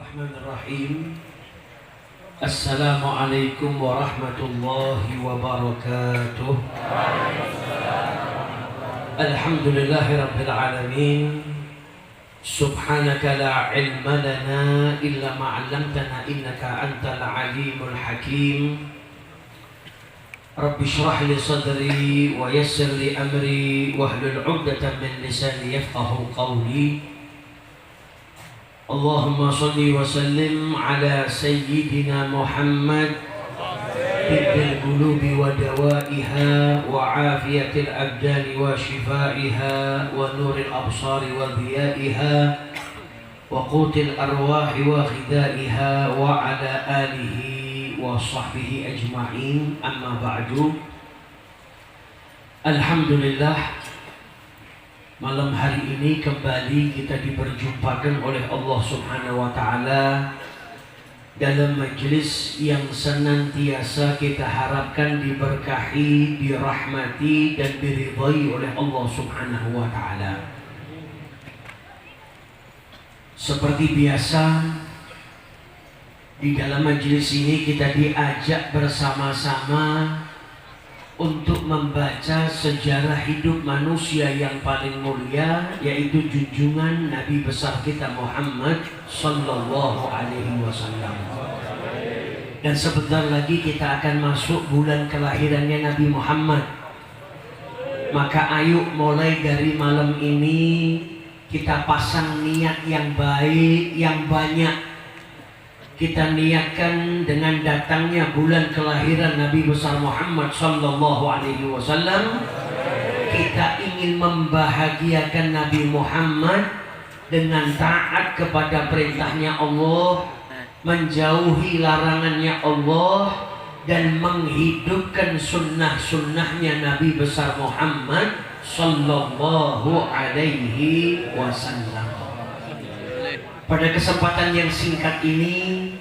Bismillahirrahmanirrahim. Assalamualaikum warahmatullahi wabarakatuh. Alhamdulillahi rabbil alamin. Subhanaka la ilma lana illa ma 'allamtana innaka antal alimul hakim. Rabbi shrah li sadri wa yassir li amri wahlul 'uqdatam min lisani yafqahu qawli. Allahumma salli wa sallim ala sayyidina Muhammad tibbil qulubi wa dawaiha wa afiyatil abdani wa shifaiha wa nuril absari wa dhiyaiha wa qutil arwahi wa khidaiha wa ala alihi wa sahbihi ajma'in, amma ba'du. Alhamdulillah, malam hari ini kembali kita diperjumpakan oleh Allah Subhanahu wa Ta'ala dalam majelis yang senantiasa kita harapkan diberkahi, dirahmati dan diridhai oleh Allah Subhanahu wa Ta'ala. Seperti biasa, di dalam majelis ini kita diajak bersama-sama untuk membaca sejarah hidup manusia yang paling mulia, yaitu junjungan Nabi besar kita Muhammad Sallallahu Alaihi Wasallam. Dan sebentar lagi kita akan masuk bulan kelahirannya Nabi Muhammad. Maka ayo mulai dari malam ini kita pasang niat yang baik, yang banyak. Kita niatkan dengan datangnya bulan kelahiran Nabi besar Muhammad Sallallahu Alaihi Wasallam, kita ingin membahagiakan Nabi Muhammad dengan taat kepada perintahnya Allah, menjauhi larangannya Allah, dan menghidupkan sunnah-sunnahnya Nabi besar Muhammad Sallallahu Alaihi Wasallam. Pada kesempatan yang singkat ini,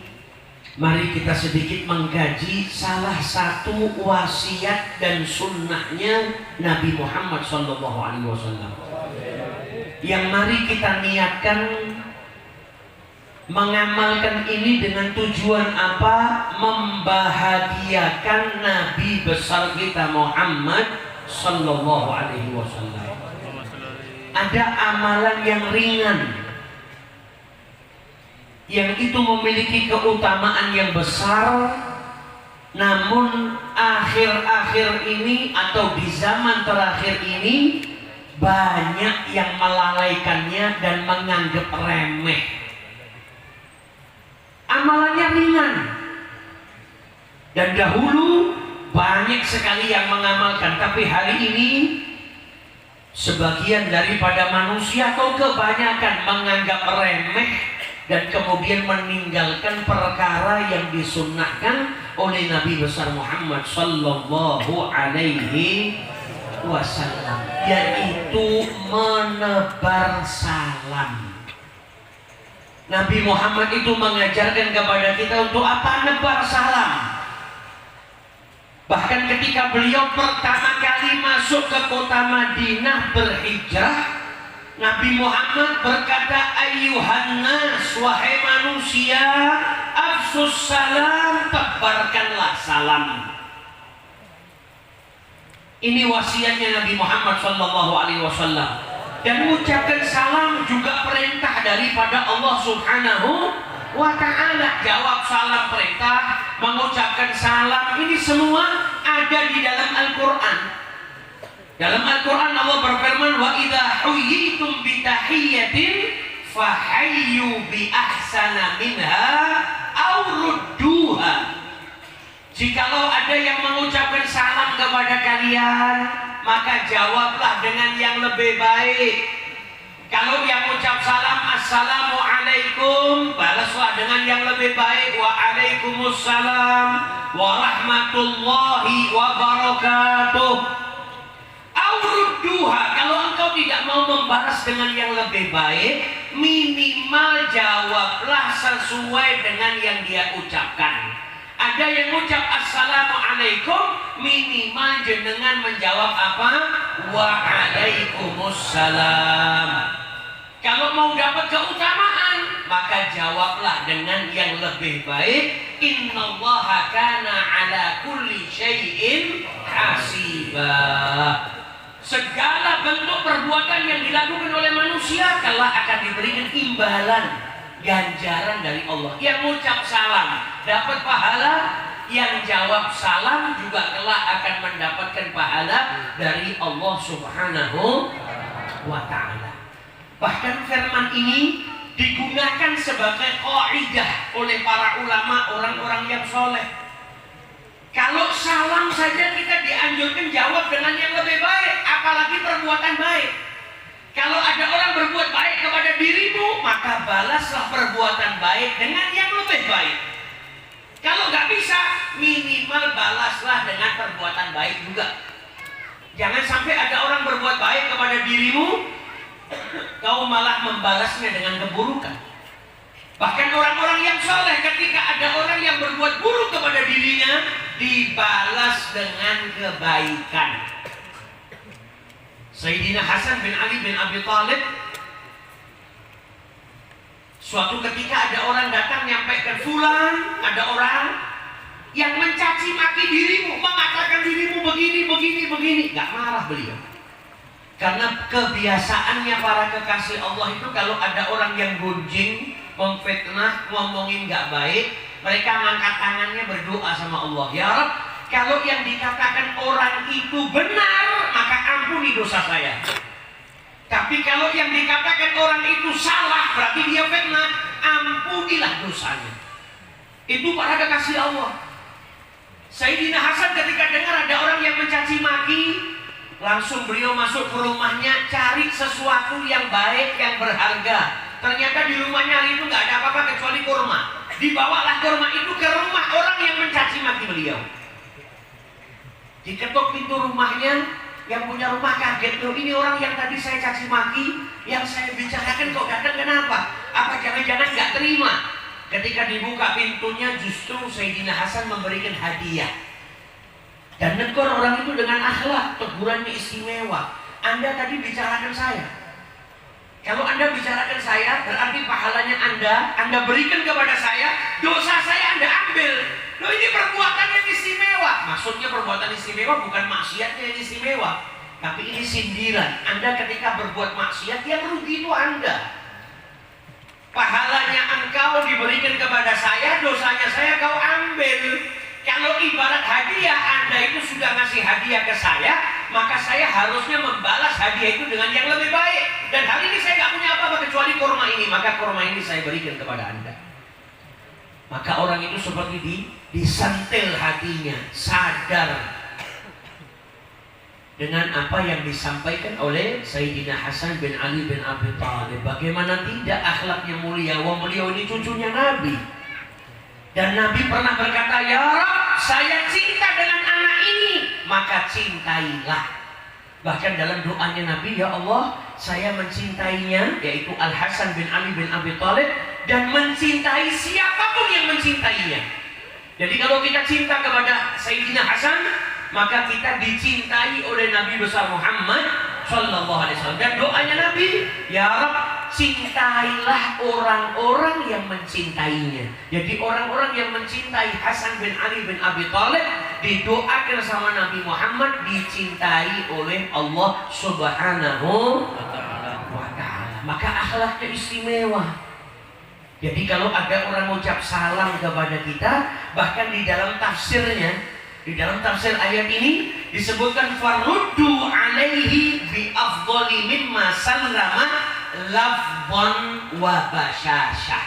mari kita sedikit mengkaji salah satu wasiat dan sunnahnya Nabi Muhammad SAW. Yang mari kita niatkan mengamalkan ini dengan tujuan apa? Membahagiakan Nabi besar kita Muhammad SAW. Ada amalan yang ringan yang itu memiliki keutamaan yang besar, namun akhir-akhir ini atau di zaman terakhir ini banyak yang melalaikannya dan menganggap remeh. Amalannya ringan, dan dahulu banyak sekali yang mengamalkan, tapi hari ini sebagian daripada manusia atau kebanyakan menganggap remeh dan kemudian meninggalkan perkara yang disunnahkan oleh Nabi besar Muhammad Sallallahu Alaihi Wasallam, yaitu menebar salam. Nabi Muhammad itu mengajarkan kepada kita untuk apa? Nebar salam. Bahkan ketika beliau pertama kali masuk ke kota Madinah berhijrah, Nabi Muhammad berkata, "Ayyuhan nas, wahai manusia, afsus salam, tebarkanlah salam." Ini wasiatnya Nabi Muhammad SAW. Dan mengucapkan salam juga perintah daripada Allah Subhanahu wa Ta'ala. Jawab salam perintah, mengucapkan salam, ini semua ada di dalam Al-Quran. Dalam Al-Quran Allah berfirman, "Wa idza huyyitum bi tahiyyatin fahayyu bi ahsana minha aw rudduha." Jikalau ada yang mengucapkan salam kepada kalian, maka jawablah dengan yang lebih baik. Kalau yang mengucap salam assalamualaikum, balaslah dengan yang lebih baik, waalaikumsalam warahmatullahi wabarakatuh. Aurudduha, kalau engkau tidak mau membalas dengan yang lebih baik, minimal jawablah sesuai dengan yang dia ucapkan. Ada yang ucap assalamualaikum, minimal jenengan menjawab apa? Waalaikumsalam. Kalau mau dapat keutamaan, maka jawablah dengan yang lebih baik. Innallaha kana ala kulli syai'in hasiba. Segala bentuk perbuatan yang dilakukan oleh manusia kelak akan diberikan imbalan, ganjaran dari Allah. Yang mengucap salam dapat pahala, yang jawab salam juga kelak akan mendapatkan pahala dari Allah Subhanahu wa ta'ala. Bahkan firman ini digunakan sebagai kaidah oleh para ulama, orang-orang yang soleh. Kalau salam saja kita dianjurkan jawab dengan yang lebih baik, apalagi perbuatan baik. Kalau ada orang berbuat baik kepada dirimu, maka balaslah perbuatan baik dengan yang lebih baik. Kalau nggak bisa, minimal balaslah dengan perbuatan baik juga. Jangan sampai ada orang berbuat baik kepada dirimu, kau malah membalasnya dengan keburukan. Bahkan orang-orang yang soleh, ketika ada orang yang berbuat buruk kepada dirinya, dibalas dengan kebaikan. Sayyidina Hasan bin Ali bin Abi Thalib, suatu ketika ada orang datang menyampaikan, fulan, ada orang yang mencaci maki dirimu, mengatakan dirimu begini. Gak marah beliau. Karena kebiasaannya para kekasih Allah itu, kalau ada orang yang gunjing, memfitnah, ngomongin gak baik, mereka ngangkat tangannya berdoa sama Allah. Ya Rabb, kalau yang dikatakan orang itu benar, maka ampuni dosa saya. Tapi kalau yang dikatakan orang itu salah, berarti dia fitnah, ampunilah dosanya. Itu para kekasih Allah. Sayyidina Hasan ketika dengar ada orang yang mencaci maki, langsung beliau masuk ke rumahnya, cari sesuatu yang baik, yang berharga. Ternyata di rumahnya hari itu nggak ada apa-apa kecuali kurma. Dibawalah kurma itu ke rumah orang yang mencaci maki beliau. Diketuk pintu rumahnya, yang punya rumah kaget, loh ini orang yang tadi saya caci maki, yang saya bicarakan kok datang, kenapa? Apa jangan-jangan nggak terima? Ketika dibuka pintunya, justru Sayyidina Hasan memberikan hadiah dan negur orang itu dengan akhlak. Tegurannya istimewa. Anda tadi bicarakan saya. Kalau Anda bicarakan saya, berarti pahalanya Anda berikan kepada saya, dosa saya Anda ambil. Loh ini perbuatan yang istimewa. Maksudnya perbuatan istimewa bukan maksiatnya yang istimewa, tapi ini sindiran. Anda ketika berbuat maksiat, yang rugi itu Anda. Pahalanya engkau diberikan kepada saya, dosanya saya kau ambil. Kalau ibarat hadiah, Anda itu sudah ngasih hadiah ke saya, maka saya harusnya membalas hadiah itu dengan yang lebih baik. Dan hari ini saya nggak punya apa-apa kecuali kurma ini, maka kurma ini saya berikan kepada Anda. Maka orang itu seperti disentil hatinya, sadar dengan apa yang disampaikan oleh Sayyidina Hasan bin Ali bin Abi Thalib. Bagaimana tidak akhlaknya mulia, wong beliau ini cucunya Nabi. Dan Nabi pernah berkata, ya Rabb, saya cinta dengan anak ini, maka cintailah. Bahkan dalam doanya Nabi, ya Allah, saya mencintainya, yaitu Al Hasan bin Ali bin Abi Thalib, dan mencintai siapapun yang mencintainya. Jadi kalau kita cinta kepada Sayyidina Hasan, maka kita dicintai oleh Nabi besar Muhammad Sallallahu Alaihi Wasallam. Dan doanya Nabi, ya Rabb, cintailah orang-orang yang mencintainya. Jadi orang-orang yang mencintai Hasan bin Ali bin Abi Thalib didoakan sama Nabi Muhammad, dicintai oleh Allah Subhanahu wa ta'ala. Maka akhlaknya istimewa. Jadi kalau ada orang mengucap salam kepada kita, bahkan di dalam tafsirnya, di dalam tafsir ayat ini disebutkan faruddu alaihi bi afdali mimma sallama lafdhan wa basyashah.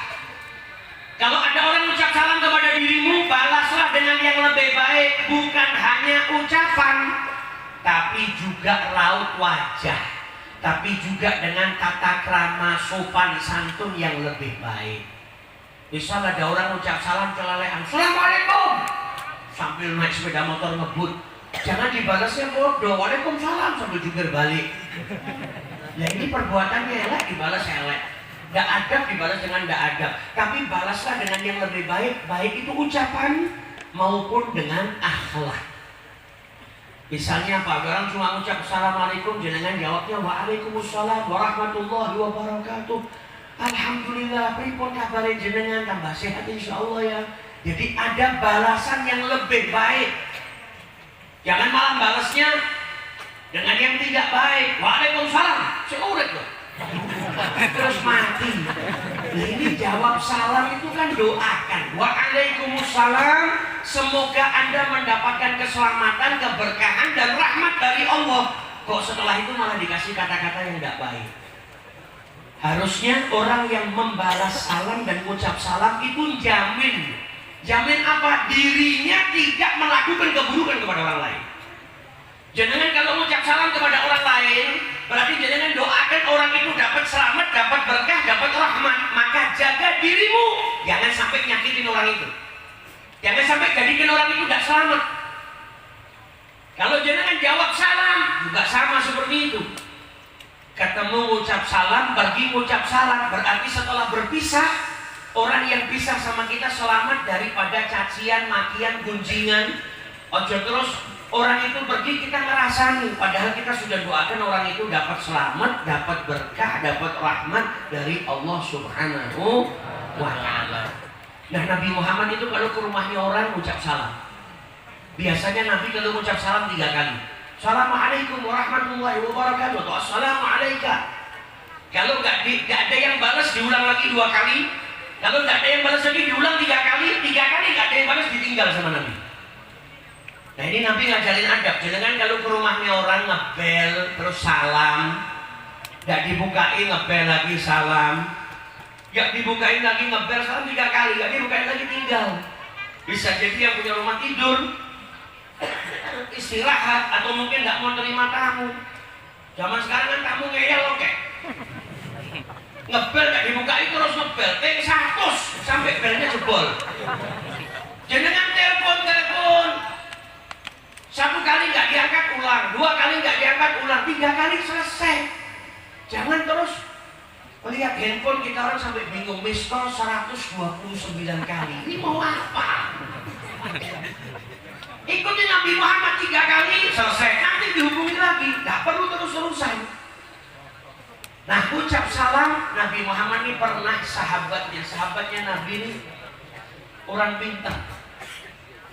Kalau ada orang ucap salam kepada dirimu, balaslah dengan yang lebih baik, bukan hanya ucapan, tapi juga raut wajah, tapi juga dengan tata krama sopan santun yang lebih baik. Misal ada orang ucap salam celalehan, Assalamualaikum, sambil naik sepeda motor ngebut, jangan dibalasnya bodoh, Waalaikumsalam, sambil jungkir balik. Ya ini perbuatannya elek, dibalas elek. Nggak adab dibalas dengan nggak adab. Tapi balaslah dengan yang lebih baik, baik itu ucapan maupun dengan akhlak. Misalnya apa? Orang cuma ucap Assalamualaikum, jenengan jawabnya Waalaikumsalam warahmatullahi wabarakatuh. Alhamdulillah, pripun kabare jenengan, tambah sehat insyaallah ya. Jadi ada balasan yang lebih baik. Jangan malah balasnya dengan yang tidak baik. Waalaikumsalam, seurek loh. Terus mati. Nah, ini jawab salam itu kan doakan. Waalaikumsalam, semoga Anda mendapatkan keselamatan, keberkahan dan rahmat dari Allah. Kok setelah itu malah dikasih kata-kata yang tidak baik? Harusnya orang yang membalas salam dan ucap salam itu jamin apa? Dirinya tidak melakukan keburukan kepada orang lain. Jangan kalau ucap salam kepada orang lain, berarti jangan doakan orang itu dapat selamat, dapat berkah, dapat rahmat. Maka jaga dirimu, jangan sampai nyakitin orang itu. Jangan sampai jadikan orang itu tidak selamat. Kalau jangan jawab salam, juga sama seperti itu. Ketemu ucap salam, pergi ucap salam, berarti setelah berpisah, orang yang pisah sama kita selamat daripada cacian, makian, gunjingan. Ojo terus orang itu pergi kita ngerasani, padahal kita sudah doakan orang itu dapat selamat, dapat berkah, dapat rahmat dari Allah Subhanahu wa ta'ala. Nah, Nabi Muhammad itu kalau ke rumahnya orang ucap salam. Biasanya Nabi kalau ucap salam 3 kali. Assalamualaikum warahmatullahi wabarakatuh, atau Assalamualaikum. Kalau nggak ada yang balas, diulang lagi 2 kali. Kalau nggak ada yang balas lagi, diulang 3 kali. 3 kali nggak ada yang balas, ditinggal sama Nabi. Nah, ini Nabi ngajarin adab. Jangan kalau ke rumahnya orang ngebel terus salam, nggak dibukain ngebel lagi salam, nggak dibukain lagi ngebel salam 3 kali, nggak dibukain lagi tinggal. Bisa jadi yang punya rumah tidur istirahat atau mungkin nggak mau terima tamu. Zaman sekarang kan tamu ngeyel oke. Ngebel nggak dibukain terus ngebel, 100 sampai belnya jebol. Jangan telepon 1 kali nggak diangkat ulang, 2 kali nggak diangkat ulang, 3 kali selesai. Jangan terus melihat handphone kita orang sampai bingung, miss call 129 kali. Ini mau apa? Ikuti Nabi Muhammad 3 kali selesai, nanti dihubungi lagi, nggak perlu terus-terusan. Nah, ucap salam Nabi Muhammad ini pernah sahabatnya Nabi ini orang pintar.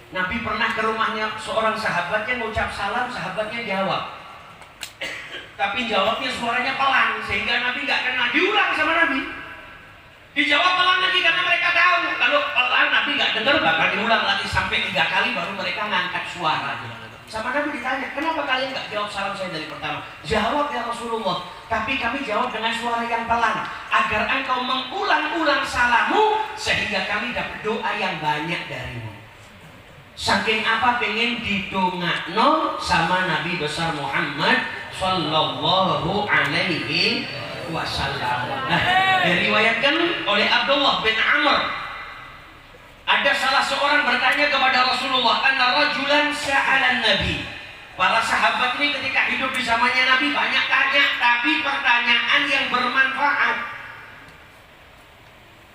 Nabi pernah ke rumahnya seorang sahabatnya mengucap salam, sahabatnya jawab. Tapi jawabnya suaranya pelan sehingga Nabi nggak kena, diulang sama Nabi. Dijawab pelan lagi karena mereka tahu kalau pelan Nabi nggak dengar, bahkan diulang lagi sampai 3 kali baru mereka ngangkat suara. Sama Nabi ditanya, kenapa kalian nggak jawab salam saya dari pertama? Jawab ya Rasulullah, tapi kami jawab dengan suara yang pelan agar engkau mengulang-ulang salammu sehingga kami dapat doa yang banyak darimu. Saking apa pengen didongakno sama Nabi besar Muhammad sallallahu alaihi wasallam. Nah, diriwayatkan oleh Abdullah bin Amr, ada salah seorang bertanya kepada Rasulullah, anna rajulan sa'alan Nabi. Para sahabat ini ketika hidup di zamannya Nabi banyak tanya, tapi pertanyaan yang bermanfaat.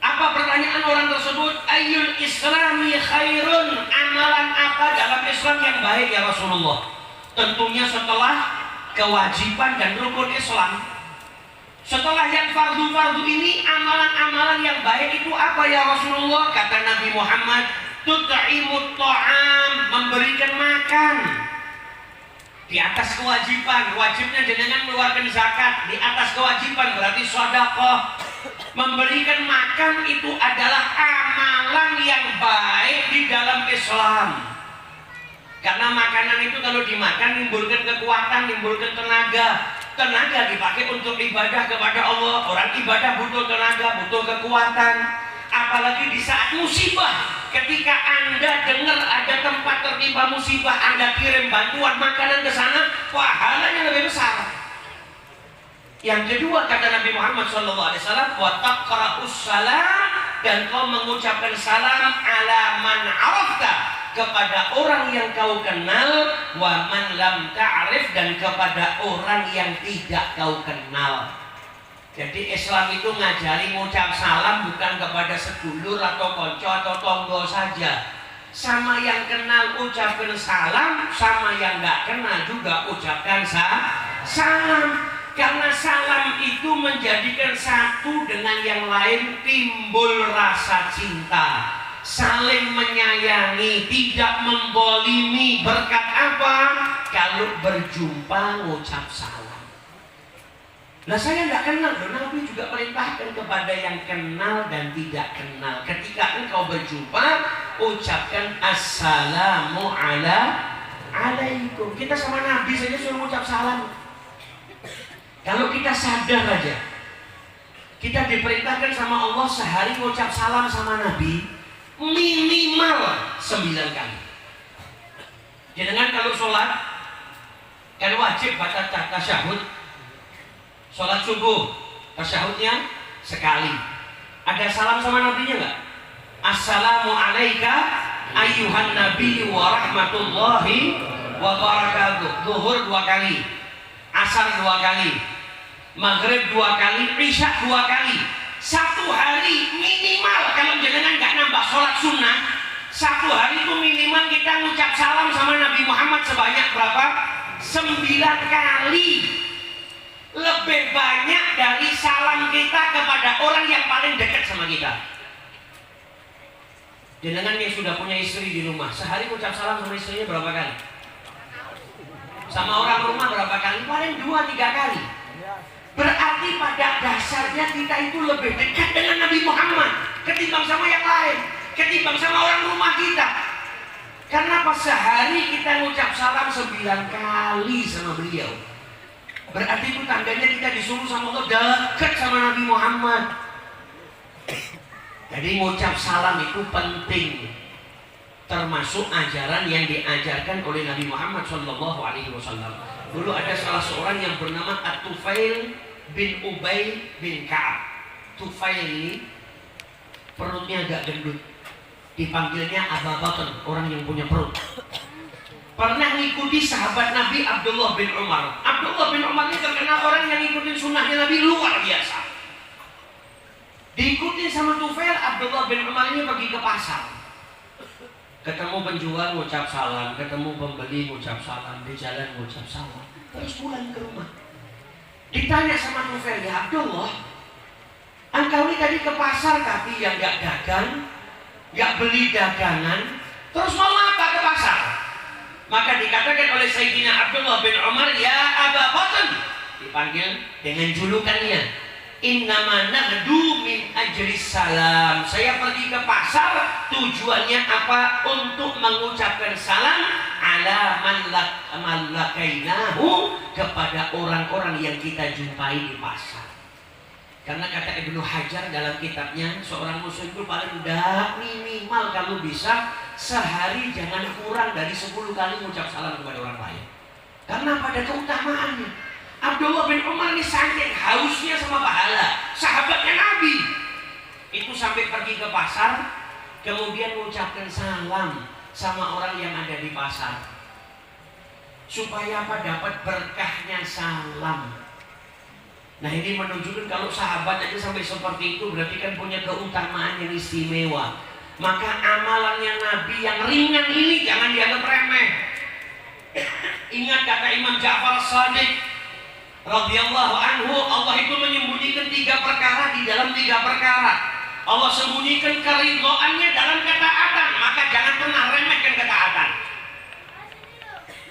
Apa pertanyaan orang tersebut? Ayyul islami khairun, amalan apa dalam Islam yang baik ya Rasulullah? Tentunya setelah kewajiban dan rukun Islam. Setelah yang fardu-fardu ini, amalan-amalan yang baik itu apa ya Rasulullah? Kata Nabi Muhammad, tut'imut ta'am, memberikan makan. Di atas kewajiban, wajibnya jenengan mengeluarkan zakat. Di atas kewajiban berarti sedekah. Memberikan makan itu adalah amalan yang baik di dalam Islam. Karena makanan itu kalau dimakan menimbulkan kekuatan, menimbulkan tenaga. Tenaga dipakai untuk ibadah kepada Allah. Orang ibadah butuh tenaga, butuh kekuatan. Apalagi di saat musibah, ketika Anda dengar ada tempat tertimpa musibah, Anda kirim bantuan makanan ke sana, pahalanya lebih besar. Yang kedua kata Nabi Muhammad SAW, wa taqra'us salam, dan kau mengucapkan salam ala man arafta, kepada orang yang kau kenal, wa man lam ta'rif, dan kepada orang yang tidak kau kenal. Jadi Islam itu ngajari mengucap salam bukan kepada sedulur atau konco atau tonggo saja. Sama yang kenal ucapkan salam, sama yang nggak kenal juga ucapkan salam. Karena salam itu menjadikan satu dengan yang lain timbul rasa cinta, saling menyayangi, tidak membolimi. Berkat apa? Kalau berjumpa ngucap salam. Nah, saya nggak kenal loh, Nabi juga perintahkan kepada yang kenal dan tidak kenal. Ketika engkau berjumpa, ucapkan assalamu alaikum. Kita sama Nabi saja suruh ucap salam. Kalau kita sadar aja, kita diperintahkan sama Allah sehari ucap salam sama Nabi minimal 9 kali. Jangan kalau sholat kan wajib baca tasyahud. Sholat subuh, tasyahudnya sekali. Ada salam sama nabinya nggak? Assalamu alayka ayyuhan nabi wa rahmatullahi wa barakatuh. Zuhur 2 kali, asar 2 kali, maghrib 2 kali, isya 2 kali. Satu hari minimal, kalau jangan nggak nambah sholat sunnah, satu hari itu minimal kita ngucap salam sama Nabi Muhammad sebanyak berapa? 9 kali. Lebih banyak dari salam kita kepada orang yang paling dekat sama kita. Jenengan yang sudah punya istri di rumah, sehari ucap salam sama istrinya berapa kali? Sama orang rumah berapa kali? Paling 2-3 kali. Berarti pada dasarnya kita itu lebih dekat dengan Nabi Muhammad ketimbang sama yang lain, ketimbang sama orang rumah kita. Karena pas sehari kita ngucap salam 9 kali sama beliau, berarti itu tandanya kita disuruh sama Allah dekat sama Nabi Muhammad. Jadi mengucap salam itu penting, termasuk ajaran yang diajarkan oleh Nabi Muhammad SAW. Dulu ada salah seorang yang bernama At-Tufail bin Ubay bin Ka'ab. Tufail ini perutnya agak gendut, dipanggilnya Aba Batan, orang yang punya perut. Pernah mengikuti sahabat Nabi Abdullah bin Umar. Abdullah bin Umar ini terkenal orang yang ngikutin sunnahnya Nabi luar biasa. Diikuti sama Tufail, Abdullah bin Umar ini pergi ke pasar. Ketemu penjual ngucap salam, ketemu pembeli ngucap salam, di jalan ngucap salam, terus pulang ke rumah. Ditanya sama Tufail, ya Abdullah, engkau ini tadi ke pasar tapi yang gak dagang, gak beli dagangan, terus mau apa ke pasar? Maka dikatakan oleh Sayyidina Abdullah bin Umar, ya Aba Batan, dipanggil dengan julukannya, innama nagdu min ajri salam. Saya pergi ke pasar, tujuannya apa? Untuk mengucapkan salam ala man lakainahu, kepada orang-orang yang kita jumpai di pasar. Karena kata Ibnu Hajar dalam kitabnya, seorang muslim itu paling tidak minimal kalau bisa sehari jangan kurang dari 10 kali mengucap salam kepada orang lain. Karena pada keutamaannya, Abdullah bin Umar ini saking hausnya sama pahala, sahabatnya Nabi itu sampai pergi ke pasar, kemudian mengucapkan salam sama orang yang ada di pasar, supaya apa? Dapat berkahnya salam. Nah, ini menunjukkan kalau sahabat aja sampai seperti itu, berarti kan punya keutamaan yang istimewa. Maka amalannya Nabi yang ringan ini jangan dianggap remeh. Ingat kata Imam Ja'far Shadiq radhiyallahu anhu, Allah itu menyembunyikan 3 perkara di dalam 3 perkara. Allah sembunyikan keridhoannya dalam ketaatan, maka jangan pernah remehkan ketaatan.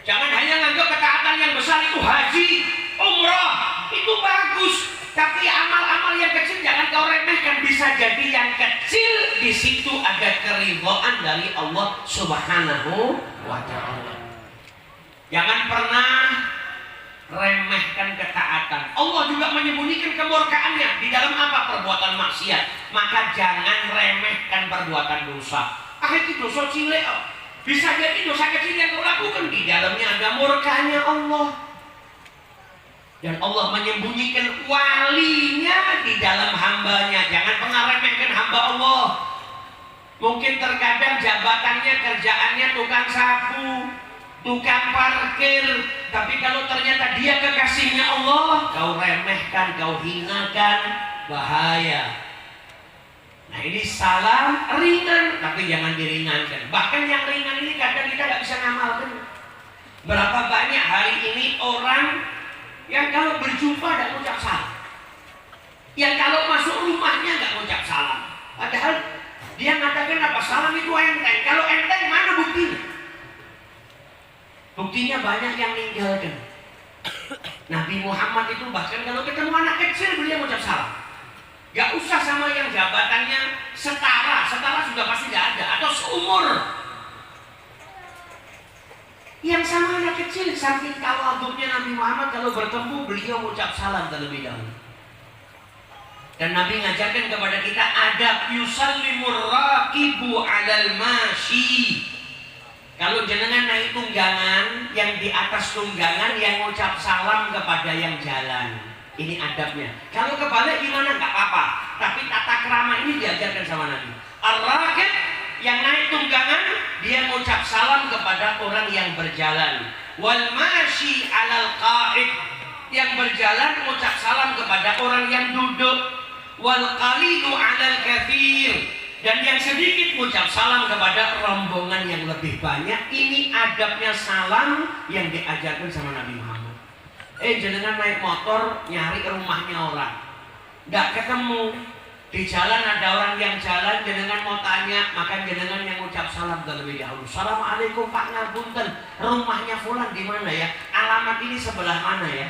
Jangan hanya nganggap ketaatan yang besar itu haji, umrah, itu bagus, tapi amal-amal yang kecil jangan kau remehkan. Bisa jadi yang kecil di situ ada keridhaan dari Allah Subhanahu wa ta'ala. Jangan pernah remehkan ketaatan. Allah juga menyembunyikan kemurkaannya di dalam apa? Perbuatan maksiat. Maka jangan remehkan perbuatan dosa. Itu dosa cilik, bisa jadi dosa kecil yang kau lakukan, di dalamnya ada murkanya Allah. Dan Allah menyembunyikan walinya di dalam hambanya. Jangan pernah remehkan hamba Allah. Mungkin terkadang jabatannya, kerjaannya tukang sapu, tukang parkir, tapi kalau ternyata dia kekasihnya Allah, kau remehkan, kau hinakan, bahaya. Nah, ini salam ringan, tapi jangan diringankan. Bahkan yang ringan ini kadang kita nggak bisa ngamalkan. Berapa banyak hari ini orang yang kalau berjumpa dan ucap salam, Buktinya banyak yang ninggalkan. Nabi Muhammad itu bahkan kalau ketemu anak kecil beliau ucap salam. Gak usah sama yang jabatannya setara sudah pasti gak ada, atau seumur. Yang sama anak kecil, saking tawadhunya Nabi Muhammad, kalau bertemu beliau ucap salam terlebih dahulu. Dan Nabi ngajarkan kepada kita adab yusallimur raqibu 'alal mashi. Kalau jenengan naik tunggangan, yang di atas tunggangan yang ngucap salam kepada yang jalan. Ini adabnya. Kalau kebalik gimana? Nggak apa-apa. Tapi tata krama ini diajarkan sama Nabi. Ar-raqib yang naik tunggangan, dia ngucap salam kepada orang yang berjalan. Wal mashi 'alal qa'id, yang berjalan mengucap salam kepada orang yang duduk. Wal qalilu 'alal katsir, dan yang sedikit mengucap salam kepada rombongan yang lebih banyak. Ini adabnya salam yang diajarkan sama Nabi Muhammad. Jenengan naik motor nyari rumahnya orang, nggak ketemu. Di jalan ada orang yang jalan, jenengan mau tanya, maka jenengan yang mengucap salam terlebih dahulu. Assalamualaikum Pak, ngapunten, rumahnya fulan di mana ya? Alamat ini sebelah mana ya?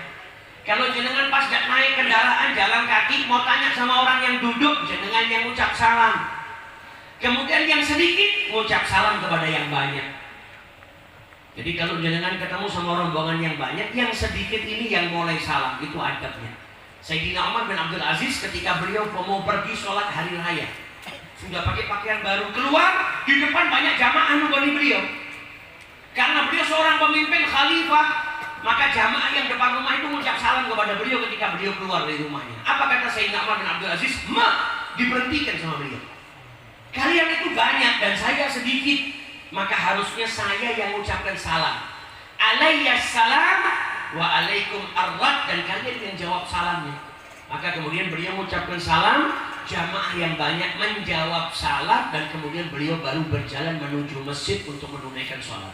Kalau jenengan pas naik kendaraan jalan kaki mau tanya sama orang yang duduk, jenengan yang mengucap salam. Kemudian yang sedikit mengucap salam kepada yang banyak. Jadi kalau jenengan ketemu sama rombongan yang banyak, yang sedikit ini yang mulai salam, itu adabnya. Sayyidina Umar bin Abdul Aziz ketika beliau mau pergi sholat hari raya, sudah pakai pakaian baru, keluar di depan banyak jamaah nunggu beliau. Karena beliau seorang pemimpin khalifah, maka jamaah yang depan rumah itu mengucap salam kepada beliau ketika beliau keluar dari rumahnya. Apa kata Sayyidina Umar bin Abdul Aziz? Diberhentikan sama beliau. Kalian itu banyak dan saya sedikit, maka harusnya saya yang mengucapkan salam. Alayyassalam wa alaikum arrad, dan kalian yang jawab salamnya. Maka kemudian beliau mengucapkan salam, jamaah yang banyak menjawab salam, dan kemudian beliau baru berjalan menuju masjid untuk menunaikan sholat.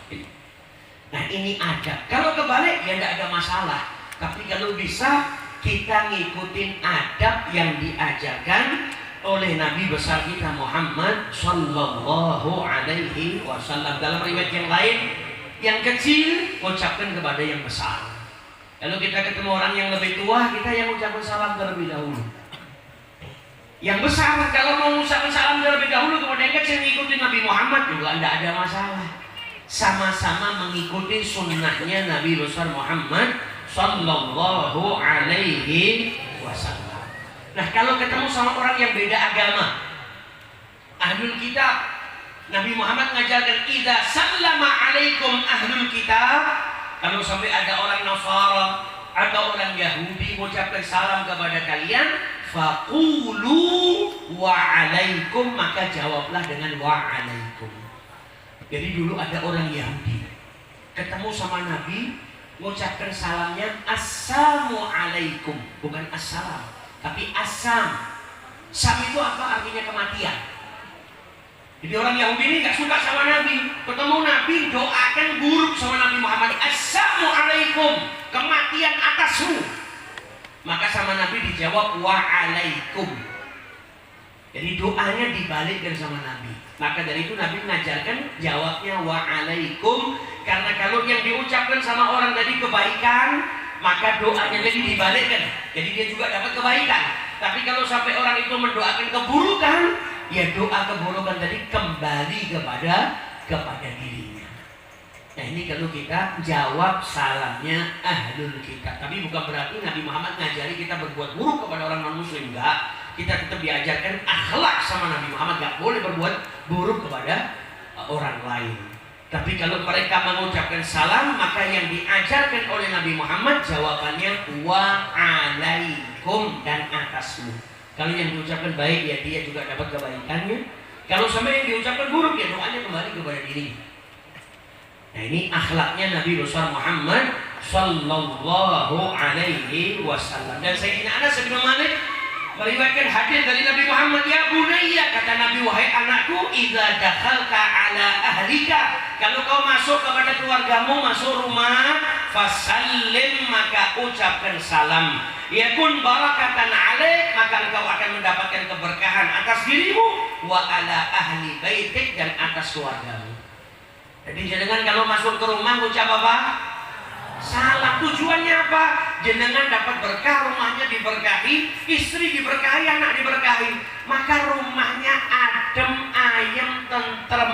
Nah ini adab. Kalau kebalik ya tidak ada masalah. Tapi kalau bisa kita ngikutin adab yang diajarkan oleh Nabi besar kita Muhammad Sallallahu Alaihi Wasallam. Dalam riwayat yang lain, yang kecil ucapkan kepada yang besar. Kalau kita ketemu orang yang lebih tua, kita yang ucapkan salam terlebih dahulu. Yang besar kalau mau ucapkan salam terlebih dahulu kepada yang kecil, mengikuti Nabi Muhammad juga tidak ada masalah. Sama-sama mengikuti sunnahnya Nabi besar Muhammad Sallallahu Alaihi Wasallam. Nah kalau ketemu sama orang yang beda agama, ahlul kitab, Nabi Muhammad mengajarkan idza sallama alaikum ahlul kitab. Kalau sampai ada orang Nasara atau orang Yahudi mengucapkan salam kepada kalian, faqulu wa alaikum, maka jawablah dengan wa alaikum. Jadi dulu ada orang Yahudi ketemu sama Nabi, mengucapkan salamnya assalamu alaikum, bukan assalam tapi asam. Sam itu apa? Artinya kematian. Jadi orang Yahudi ini gak suka sama Nabi. Ketemu Nabi, doakan buruk sama Nabi Muhammad. Assalamualaikum, kematian atasmu. Maka sama Nabi dijawab wa'alaikum. Jadi doanya dibalikkan sama Nabi. Maka dari itu Nabi mengajarkan jawabnya wa'alaikum. Karena kalau yang diucapkan sama orang tadi kebaikan, maka doanya jadi dibalikkan, jadi dia juga dapat kebaikan. Tapi kalau sampai orang itu mendoakan keburukan, ya doa keburukan tadi kembali kepada dirinya. Nah ini kalau kita jawab salamnya ahlul kitab. Tapi bukan berarti Nabi Muhammad ngajari kita berbuat buruk kepada orang non muslim, enggak. Kita tetap diajarkan akhlak sama Nabi Muhammad, enggak boleh berbuat buruk kepada orang lain. Tapi kalau mereka mengucapkan salam, maka yang diajarkan oleh Nabi Muhammad jawabannya wa'alaikum, dan atasmu. Kalau yang diucapkan baik, ya dia juga dapat kebaikannya. Kalau sampai yang diucapkan buruk, ya doanya kembali kepada dirinya. Nah ini akhlaknya Nabi besar Muhammad Sallallahu Alaihi Wasallam. Dan Sayyidina Anas bin Malik meriwayatkan hadis dari Nabi Muhammad, ya bunayya, kata Nabi, wahai anakku, idza dakhalta ala ahlika, kalau kau masuk kepada keluargamu, masuk rumah, fasallim, maka ucapkan salam, yakun barakatan alaik, maka engkau akan mendapatkan keberkahan atas dirimu, wa ala ahli baitik, dan atas keluargamu. Jadi jangan kalau masuk ke rumah ucap apa? salam. Tujuannya apa? Jenengan dapat berkah, rumahnya diberkahi, istri diberkahi, anak diberkahi, maka rumahnya adem, ayem, tentrem,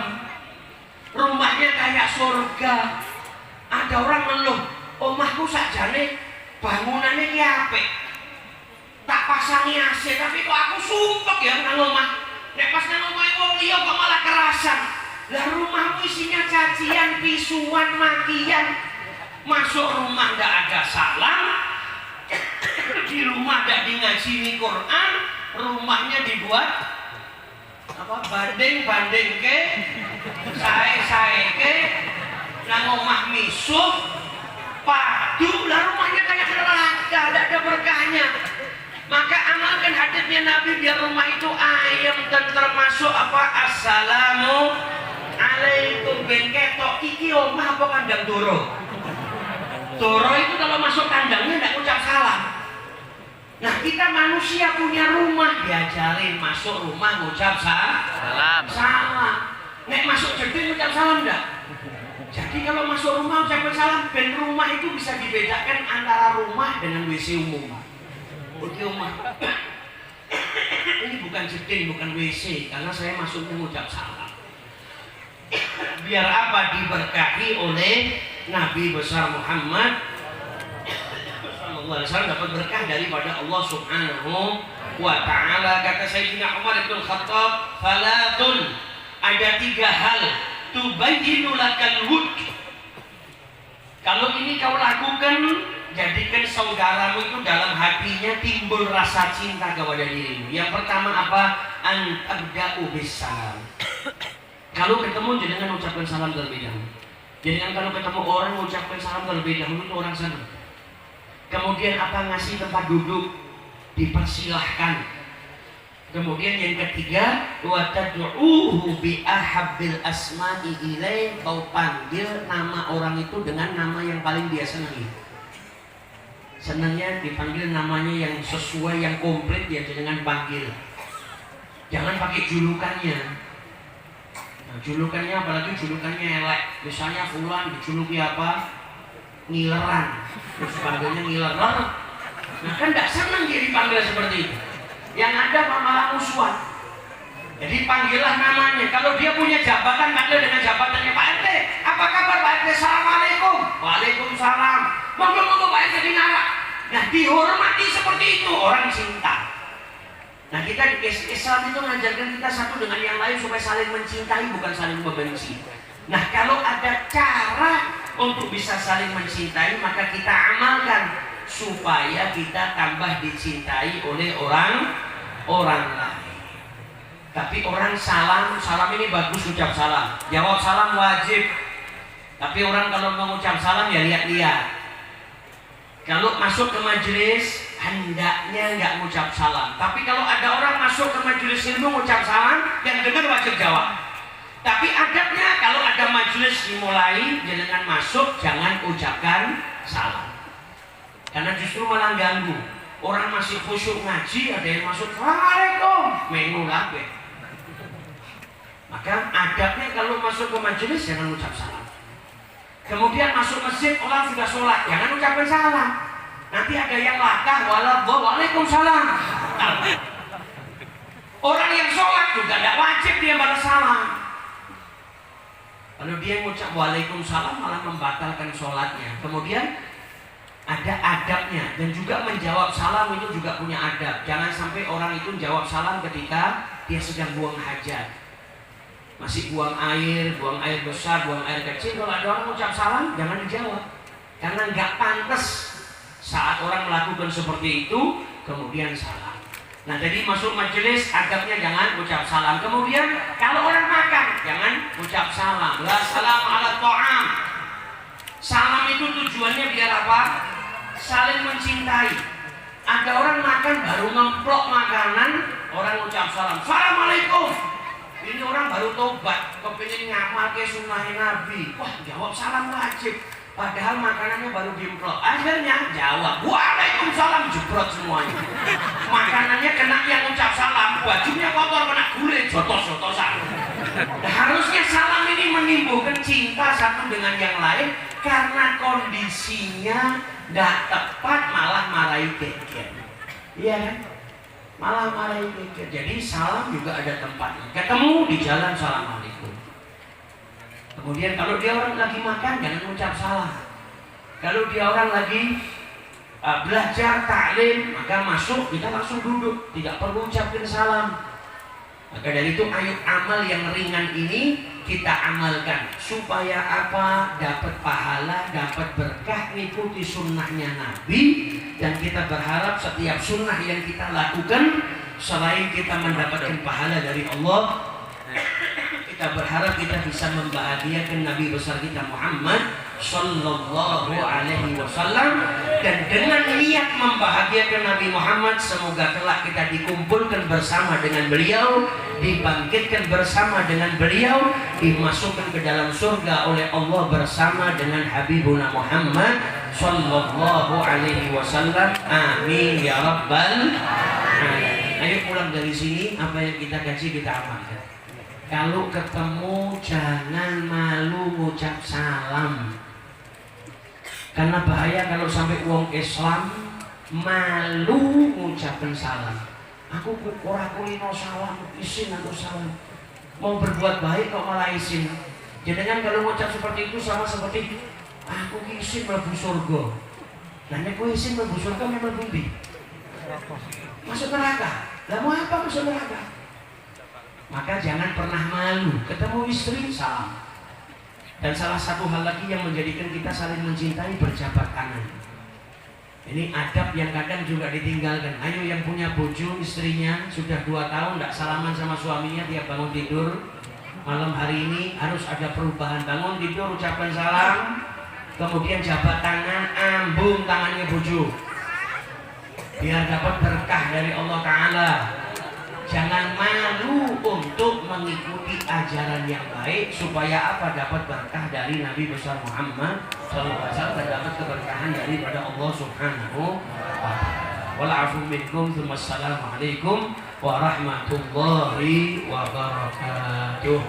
rumahnya kayak surga. Ada orang ngeluh, omahku sakjane bangunannya ki apik, tak pasangi AC, tapi kok aku sumpek ya nang omah. Nek pas nang omah wong liya kok malah kerasan. Lah rumahmu isinya cacian, pisuan, makian. Masuk rumah nggak ada salam, di rumah nggak ngaji Quran, rumahnya dibuat apa banding ke, sae ke, nang omah misuh, padu, lah rumahnya kayak neraka, tidak ada berkahnya. Maka amalkan hadisnya Nabi biar rumah itu ayam dan termasuk apa? Assalamu alaikum ben ketok iki omah apa kandang doro. Doro itu kalau masuk kandangnya tidak ucap salam. Nah kita manusia punya rumah, diajarin masuk rumah ngucap salam. Nek masuk jeding ngucap salam enggak? Jadi kalau masuk rumah ucapkan salam, ben rumah itu bisa dibedakan antara rumah dengan WC umum. Oke rumah. Ini bukan jeding, bukan WC, karena saya masuk mengucap salam. Biar apa? Diberkahi oleh Nabi besar Muhammad sallallahu alaihi wasallam, dapat berkah daripada Allah Subhanahu wa ta'ala. Kata Sayyidina Umar bin Khattab, falatun, ada 3 hal, tubayyinu lakal wud. Kalau ini kau lakukan, jadikan saudaramu itu dalam hatinya timbul rasa cinta kepada dirimu. Yang pertama apa? An tabda'u bisalam. Kalau ketemu jangan ucapkan salam terlebih dahulu. Jangan kalau ketemu orang ucapkan salam terlebih dahulu, itu orang senang. Kemudian apa? Ngasih tempat duduk, dipersilahkan. Kemudian yang ketiga, wa tad'uuhu bi ahabbil asma'i ilaih, kau panggil nama orang itu dengan nama yang paling dia senangi. Senangnya dipanggil namanya yang sesuai, yang komplit, ya jangan panggil. Jangan pakai julukannya. Nah, julukannya apalagi julukannya elek. Misalnya fulan dijuluki apa? Ngileran. Terus panggilnya ngileran. Nah kan tidak senang dia dipanggil seperti itu. Yang ada malah musuhan. Jadi panggillah namanya. Kalau dia punya jabatan, panggil dengan jabatannya. Pak RT, apa kabar Pak RT? Assalamualaikum. Waalaikumsalam. Monggo Pak RT dinara. Nah dihormati seperti itu, orang cinta. Nah kita di Islam itu mengajarkan kita satu dengan yang lain supaya saling mencintai, bukan saling membenci. Nah kalau ada cara untuk bisa saling mencintai, maka kita amalkan supaya kita tambah dicintai oleh orang lain. Tapi orang salam ini bagus ucap salam, jawab salam wajib. Tapi orang kalau mengucap salam ya lihat-lihat. Kalau masuk ke majelis hendaknya nggak mengucap salam. Tapi kalau ada orang masuk ke majelis ilmu mengucap salam, yang dengar wajib jawab. Tapi adabnya kalau ada majelis dimulai, jangan masuk, jangan ucapkan salam. Karena justru malah ganggu. Orang masih khusyuk ngaji, ada yang masuk, Assalamualaikum, mengu lagi. Maka adabnya kalau masuk ke majelis jangan ucap salam. Kemudian masuk masjid, orang sudah sholat, jangan ucapkan salam. Nanti ada yang lakah, waalaikumsalam. Orang yang sholat juga tidak wajib dia balas salam. Kalau dia mengucap waalaikumsalam malah membatalkan sholatnya. Kemudian ada adabnya, dan juga menjawab salam itu juga punya adab. Jangan sampai orang itu jawab salam ketika dia sedang buang hajat, masih buang air besar, buang air kecil. Kalau ada orang mengucap salam jangan dijawab, karena nggak pantas saat orang melakukan seperti itu kemudian salam. Nah jadi masuk majelis adabnya jangan ucap salam. Kemudian kalau orang makan jangan ucap salam. La salam ala ta'am. Salam itu tujuannya biar apa? Saling mencintai. Ada orang makan baru ngemplok makanan, orang ucap salam, Assalamualaikum. Ini orang baru tobat, kepingin ngamal ke sunnah Nabi. Wah jawab salam wajib, padahal makanannya baru dimplok. Akhirnya jawab Waalaikumsalam, jebrot semuanya. Makanannya kena yang ucap salam, bajunya kotor, kena gulai, jotos-jotosan. Nah, harusnya salam ini ini menimbulkan cinta satu dengan yang lain karena kondisinya tidak tepat malah marahi geger. Iya kan? Malah marahi geger. Jadi salam juga ada tempatnya. Ketemu di jalan assalamualaikum. Kemudian kalau dia orang lagi makan jangan ucap salam. Kalau dia orang lagi belajar taklim maka masuk kita langsung duduk, tidak perlu ucapin salam. Maka dari itu ayo amal yang ringan ini kita amalkan supaya apa? Dapat pahala, dapat berkah, ikuti sunnahnya Nabi, dan kita berharap setiap sunnah yang kita lakukan selain kita mendapatkan pahala dari Allah, kita berharap kita bisa membahagiakan Nabi besar kita Muhammad Sallallahu Alaihi Wasallam, dan dengan niat membahagiakan Nabi Muhammad semoga kelak kita dikumpulkan bersama dengan beliau, dibangkitkan bersama dengan beliau, dimasukkan ke dalam surga oleh Allah bersama dengan Habibuna Muhammad Sallallahu Alaihi Wasallam. Amin ya Rabbal Alamin. Ayo pulang dari sini apa yang kita kaji kita amalkan. Kalau ketemu jangan malu ngucap salam. Karena bahaya kalau sampai wong Islam malu ngucapin salam. Aku ora kulino salam, isin atau salam. Mau berbuat baik kok malah isin. Jangan kalau ngucap seperti itu sama seperti aku isin mlebu surga. Lah nek kowe isin mlebu surga memang bumbi. Masuk neraka. Lah mau apa masuk neraka? Maka jangan pernah malu. Ketemu istri salam. Dan salah satu hal lagi yang menjadikan kita saling mencintai berjabat tangan. Ini adab yang kadang juga ditinggalkan. Ayo yang punya bojo istrinya sudah 2 tahun tidak salaman sama suaminya tiap bangun tidur. Malam hari ini harus ada perubahan. Bangun tidur ucapkan salam, kemudian jabat tangan, ambung tangannya bojo. Biar dapat berkah dari Allah Ta'ala. Jangan malu untuk mengikuti ajaran yang baik supaya apa? Dapat berkah dari Nabi besar Muhammad SAW dan dapat keberkahan daripada Allah Subhanahu wa ta'ala. Wal'afu minkum, Assalamualaikum warahmatullahi wabarakatuh.